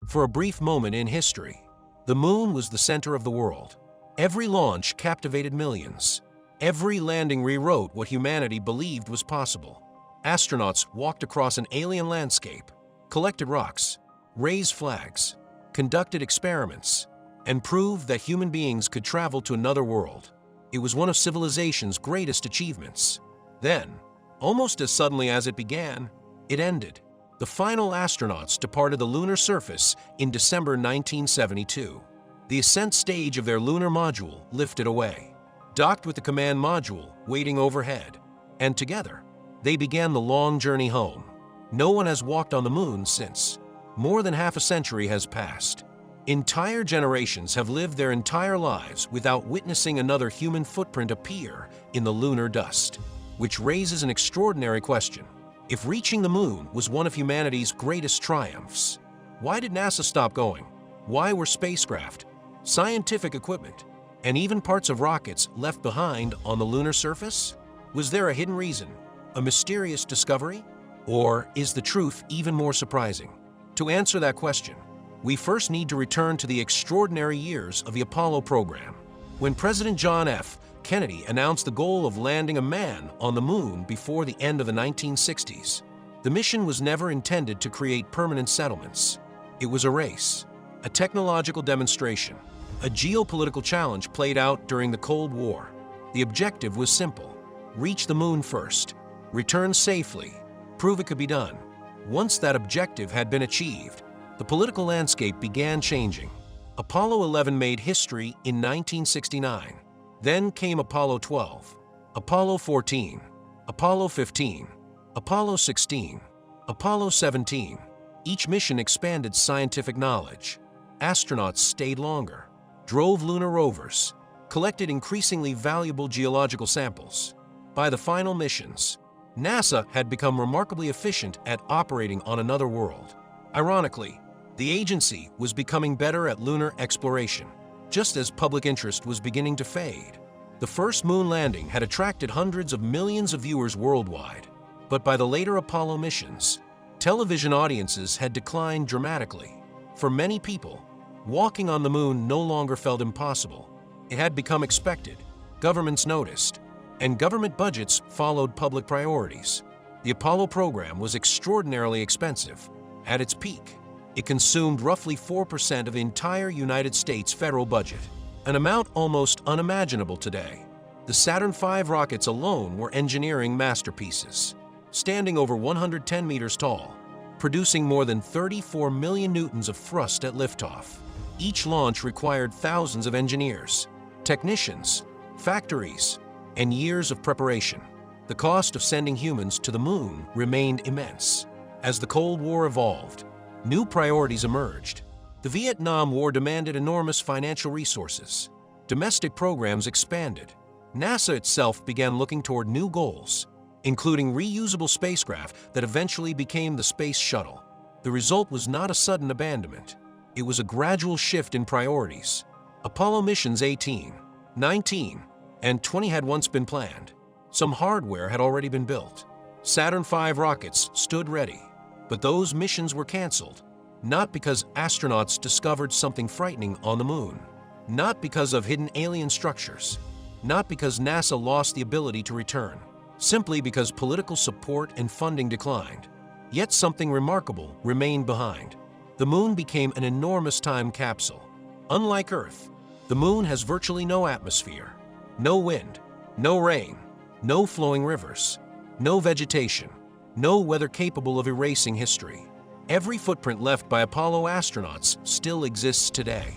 For a brief moment in history, the moon was the center of the world. Every launch captivated millions. Every landing rewrote what humanity believed was possible. Astronauts walked across an alien landscape, collected rocks, raised flags, conducted experiments, and proved that human beings could travel to another world. It was one of civilization's greatest achievements. Then, almost as suddenly as it began, it ended. The final astronauts departed the lunar surface in December 1972. The ascent stage of their lunar module lifted away, docked with the command module waiting overhead, and together, they began the long journey home. No one has walked on the moon since. More than half a century has passed. Entire generations have lived their entire lives without witnessing another human footprint appear in the lunar dust, which raises an extraordinary question. If reaching the moon was one of humanity's greatest triumphs, why did NASA stop going? Why were spacecraft, scientific equipment, and even parts of rockets left behind on the lunar surface? Was there a hidden reason, a mysterious discovery? Or is the truth even more surprising? To answer that question, we first need to return to the extraordinary years of the Apollo program, when President John F. Kennedy announced the goal of landing a man on the moon before the end of the 1960s. The mission was never intended to create permanent settlements. It was a race, a technological demonstration, a geopolitical challenge played out during the Cold War. The objective was simple: reach the moon first, return safely, prove it could be done. Once that objective had been achieved, the political landscape began changing. Apollo 11 made history in 1969. Then came Apollo 12, Apollo 14, Apollo 15, Apollo 16, Apollo 17. Each mission expanded scientific knowledge. Astronauts stayed longer, drove lunar rovers, collected increasingly valuable geological samples. By the final missions, NASA had become remarkably efficient at operating on another world. Ironically, the agency was becoming better at lunar exploration, just as public interest was beginning to fade. The first moon landing had attracted hundreds of millions of viewers worldwide, but by the later Apollo missions, television audiences had declined dramatically. For many people, walking on the moon no longer felt impossible. It had become expected, governments noticed, and government budgets followed public priorities. The Apollo program was extraordinarily expensive. At its peak, it consumed roughly 4% of the entire United States federal budget, an amount almost unimaginable today. The Saturn V rockets alone were engineering masterpieces, standing over 110 meters tall, producing more than 34 million newtons of thrust at liftoff. Each launch required thousands of engineers, technicians, factories, and years of preparation. The cost of sending humans to the moon remained immense. As the Cold War evolved, new priorities emerged. The Vietnam War demanded enormous financial resources. Domestic programs expanded. NASA itself began looking toward new goals, including reusable spacecraft that eventually became the Space Shuttle. The result was not a sudden abandonment. It was a gradual shift in priorities. Apollo missions 18, 19, and 20 had once been planned. Some hardware had already been built. Saturn V rockets stood ready, but those missions were canceled. Not because astronauts discovered something frightening on the moon. Not because of hidden alien structures. Not because NASA lost the ability to return. Simply because political support and funding declined. Yet something remarkable remained behind. The moon became an enormous time capsule. Unlike Earth, the moon has virtually no atmosphere, no wind, no rain, no flowing rivers, no vegetation, no weather capable of erasing history. Every footprint left by Apollo astronauts still exists today.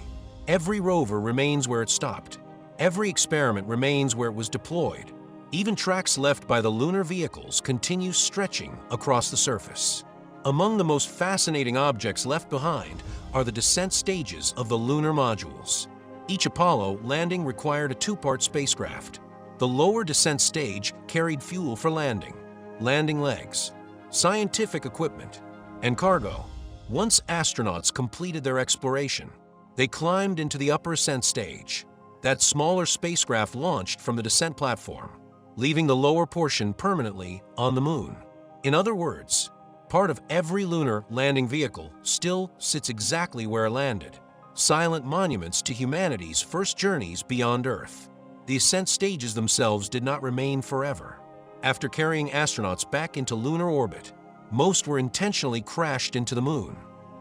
Every rover remains where it stopped. Every experiment remains where it was deployed. Even tracks left by the lunar vehicles continue stretching across the surface. Among the most fascinating objects left behind are the descent stages of the lunar modules. Each Apollo landing required a two-part spacecraft. The lower descent stage carried fuel for landing, landing legs, scientific equipment, and cargo. Once astronauts completed their exploration, they climbed into the upper ascent stage. That smaller spacecraft launched from the descent platform, leaving the lower portion permanently on the moon. In other words, Part of every lunar landing vehicle still sits exactly where it landed, silent monuments to humanity's first journeys beyond Earth. The ascent stages themselves did not remain forever. After carrying astronauts back into lunar orbit, most were intentionally crashed into the moon.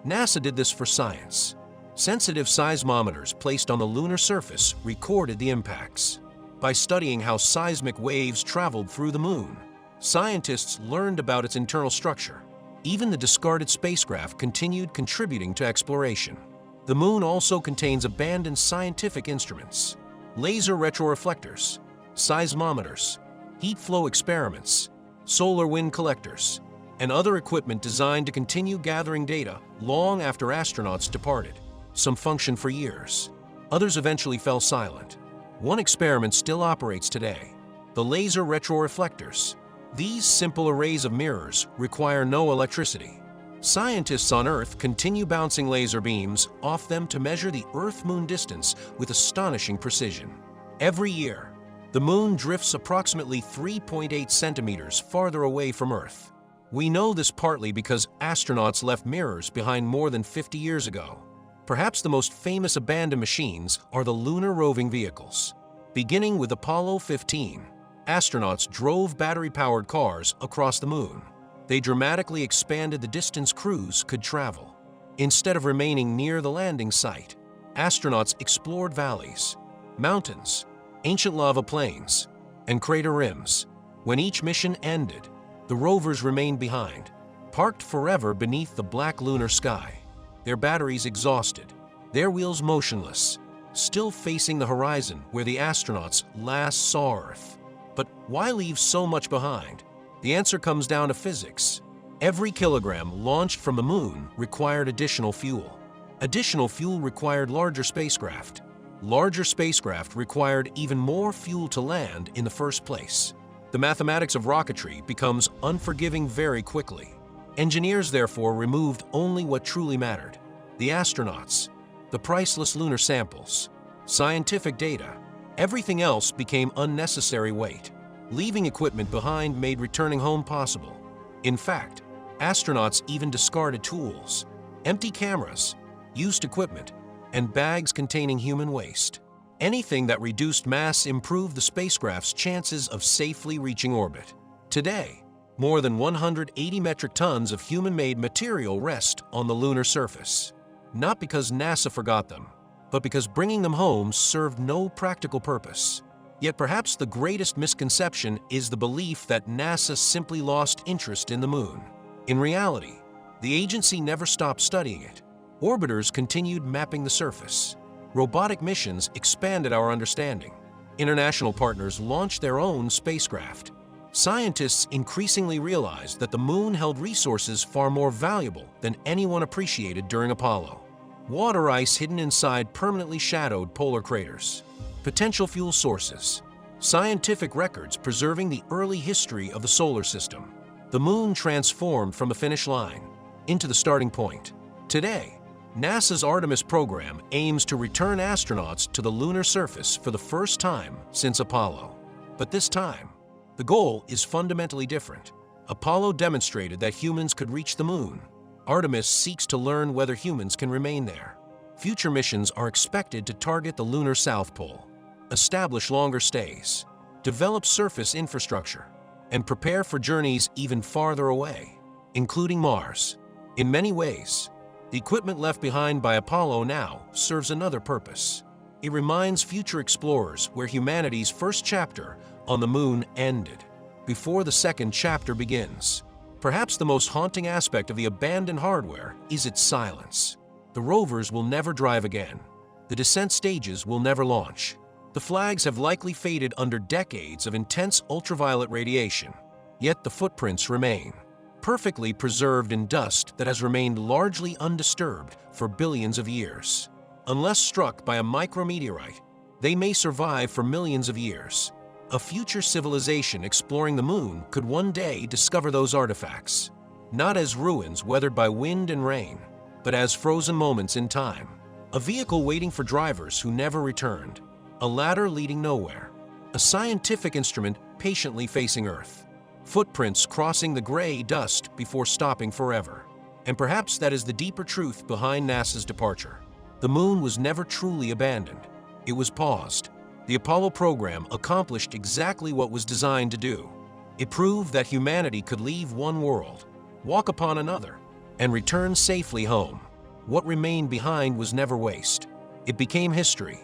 NASA did this for science. Sensitive seismometers placed on the lunar surface recorded the impacts. By studying how seismic waves traveled through the moon, scientists learned about its internal structure. Even the discarded spacecraft continued contributing to exploration. The moon also contains abandoned scientific instruments, laser retroreflectors, seismometers, heat flow experiments, solar wind collectors, and other equipment designed to continue gathering data long after astronauts departed. Some functioned for years. Others eventually fell silent. One experiment still operates today: the laser retroreflectors. These simple arrays of mirrors require no electricity. Scientists on Earth continue bouncing laser beams off them to measure the Earth-Moon distance with astonishing precision. Every year, the Moon drifts approximately 3.8 centimeters farther away from Earth. We know this partly because astronauts left mirrors behind more than 50 years ago. Perhaps the most famous abandoned machines are the lunar roving vehicles. Beginning with Apollo 15, astronauts drove battery-powered cars across the moon. They dramatically expanded the distance crews could travel. Instead of remaining near the landing site, astronauts explored valleys, mountains, ancient lava plains, and crater rims. When each mission ended, the rovers remained behind, parked forever beneath the black lunar sky, their batteries exhausted, their wheels motionless, still facing the horizon where the astronauts last saw Earth. But why leave so much behind? The answer comes down to physics. Every kilogram launched from the moon required additional fuel. Additional fuel required larger spacecraft. Larger spacecraft required even more fuel to land in the first place. The mathematics of rocketry becomes unforgiving very quickly. Engineers therefore removed only what truly mattered: the astronauts, the priceless lunar samples, scientific data. Everything else became unnecessary weight. Leaving equipment behind made returning home possible. In fact, astronauts even discarded tools, empty cameras, used equipment, and bags containing human waste. Anything that reduced mass improved the spacecraft's chances of safely reaching orbit. Today, more than 180 metric tons of human-made material rest on the lunar surface. Not because NASA forgot them, but because bringing them home served no practical purpose. Yet perhaps the greatest misconception is the belief that NASA simply lost interest in the moon. In reality, the agency never stopped studying it. Orbiters continued mapping the surface. Robotic missions expanded our understanding. International partners launched their own spacecraft. Scientists increasingly realized that the moon held resources far more valuable than anyone appreciated during Apollo. Water ice hidden inside permanently shadowed polar craters. Potential fuel sources. Scientific records preserving the early history of the solar system. The moon transformed from a finish line into the starting point. Today, NASA's Artemis program aims to return astronauts to the lunar surface for the first time since Apollo. But this time, the goal is fundamentally different. Apollo demonstrated that humans could reach the moon. Artemis seeks to learn whether humans can remain there. Future missions are expected to target the lunar South Pole, establish longer stays, develop surface infrastructure, and prepare for journeys even farther away, including Mars. In many ways, the equipment left behind by Apollo now serves another purpose. It reminds future explorers where humanity's first chapter on the moon ended, before the second chapter begins. Perhaps the most haunting aspect of the abandoned hardware is its silence. The rovers will never drive again. The descent stages will never launch. The flags have likely faded under decades of intense ultraviolet radiation, yet the footprints remain, perfectly preserved in dust that has remained largely undisturbed for billions of years. Unless struck by a micrometeorite, they may survive for millions of years. A future civilization exploring the moon could one day discover those artifacts, not as ruins weathered by wind and rain, but as frozen moments in time. A vehicle waiting for drivers who never returned, a ladder leading nowhere, a scientific instrument patiently facing Earth. footprints crossing the gray dust before stopping forever. And perhaps that is the deeper truth behind NASA's departure. The moon was never truly abandoned. It was paused. The Apollo program accomplished exactly what was designed to do. It proved that humanity could leave one world, walk upon another, and return safely home. What remained behind was never waste. It became history,